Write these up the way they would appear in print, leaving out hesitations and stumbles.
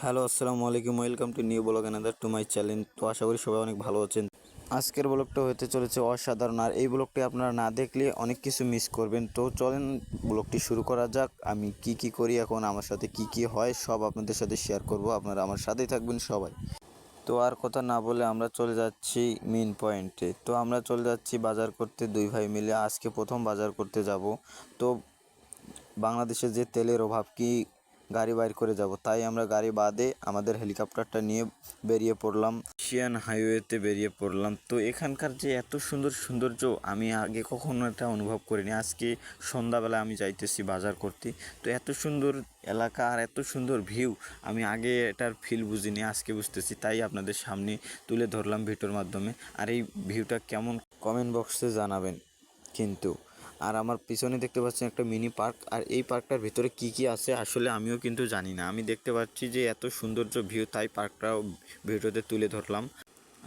Hello, আসসালামু আলাইকুম। Welcome to new blog another to my channel. তো আশা করি সবাই অনেক ভালো আছেন। আজকের ব্লগটা হতে চলেছে অসাধারণ, আর এই ব্লগটি আপনারা না দেখলে অনেক কিছু মিস করবেন। তো চলেন ব্লগটি শুরু করা যাক। আমি কি করি এখন, আমার সাথে কি হয় সব আপনাদের সাথে শেয়ার করব। আপনারা আমার সাথেই থাকবেন সবাই। তো আর কথা না বলে আমরা চলে যাচ্ছি মেন পয়েন্টে। তো আমরা চলে যাচ্ছি বাজার করতে দুই ভাই মিলে। আজকে প্রথম বাজার করতে যাব। তো বাংলাদেশে যে তেলের অভাব, কি গাড়ি বাইর করে যাব, তাই আমরা গাড়ি বাদে আমাদের হেলিকপ্টারটা নিয়ে বেরিয়ে পড়লাম, এশিয়ান হাইওয়েতে বেরিয়ে পড়লাম। তো এখানকার যে এত সুন্দর সৌন্দর্য আমি আগে কখনো এটা অনুভব করিনি। আজকে সন্ধ্যাবেলা আমি যাইতেছি বাজার করতে। তো এত সুন্দর এলাকা আর এত সুন্দর ভিউ, আমি আগে এটার ফিল বুঝিনি, আজকে বুঝতেছি। তাই আপনাদের সামনে তুলে ধরলাম ভিডিওর মাধ্যমে। আর এই ভিউটা কেমন কমেন্ট বক্সে জানাবেন কিন্তু। আর আমার পিছনে দেখতে পাচ্ছেন একটা মিনি পার্ক। আর এই পার্কটার ভিতরে কি আছে আসলে আমিও কিন্তু জানি না। আমি দেখতে পাচ্ছি যে এত সৌন্দর্য ভিউ, তাই পার্কটাও ভিডিওতে তুলে ধরলাম।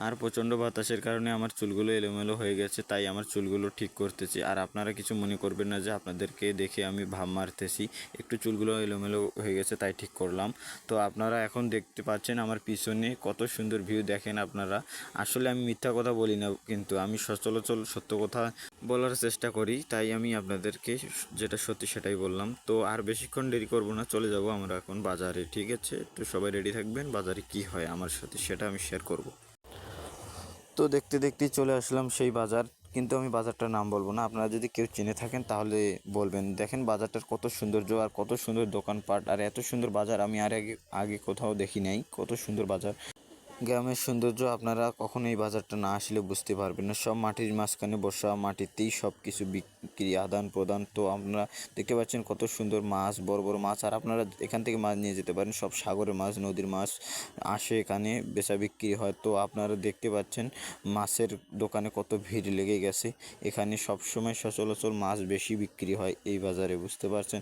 আর প্রচণ্ড বাতাসের কারণে আমার চুলগুলো এলোমেলো হয়ে গেছে, তাই আমার চুলগুলো ঠিক করতেছি। আর আপনারা কিছু মনে করবেন না যে আপনাদেরকে দেখে আমি ভাব মারতেছি। একটু চুলগুলো এলোমেলো হয়ে গেছে, তাই ঠিক করলাম। তো আপনারা এখন দেখতে পাচ্ছেন আমার পিছনে কত সুন্দর ভিউ, দেখেন আপনারা। আসলে আমি মিথ্যা কথা বলি না, কিন্তু আমি সচরাচর সত্য কথা বলার চেষ্টা করি, তাই আমি আপনাদেরকে যেটা সত্যি সেটাই বললাম। তো আর বেশিক্ষণ দেরি করব না, চলে যাব আমরা এখন বাজারে। ঠিক আছে, তো সবাই রেডি থাকবেন। বাজারে কি হয় আমার সাথে সেটা আমি শেয়ার করব। তো দেখতে দেখতেই চলে আসলাম সেই বাজার, কিন্তু আমি বাজারটার নাম বলবো না। আপনারা যদি কেউ চিনে থাকেন তাহলে বলবেন। দেখেন বাজারটার কত সৌন্দর্য আর কত সুন্দর দোকানপাট, আর এত সুন্দর বাজার আমি আর আগে আগে কোথাও দেখি নাই। কত সুন্দর বাজার, গ্রামের সৌন্দর্য আপনারা কখনো এই বাজারটা না আসলে বুঝতে পারবেন না। সব মাটির মাঝখানে বসা, মাটিতেই সব কিছু বিক্রি, আদান প্রদান। তো আপনারা দেখতে পাচ্ছেন কত সুন্দর মাছ, বড় বড় মাছ। আর আপনারা এখান থেকে মাছ নিয়ে যেতে পারেন, সব সাগরের মাছ, নদীর মাছ আসে এখানে বেচা বিক্রি হয়। তো আপনারা দেখতে পাচ্ছেন মাছের দোকানে কত ভিড় লেগে গেছে। এখানে সবসময় সচরাচর মাছ বেশি বিক্রি হয় এই বাজারে, বুঝতে পারছেন।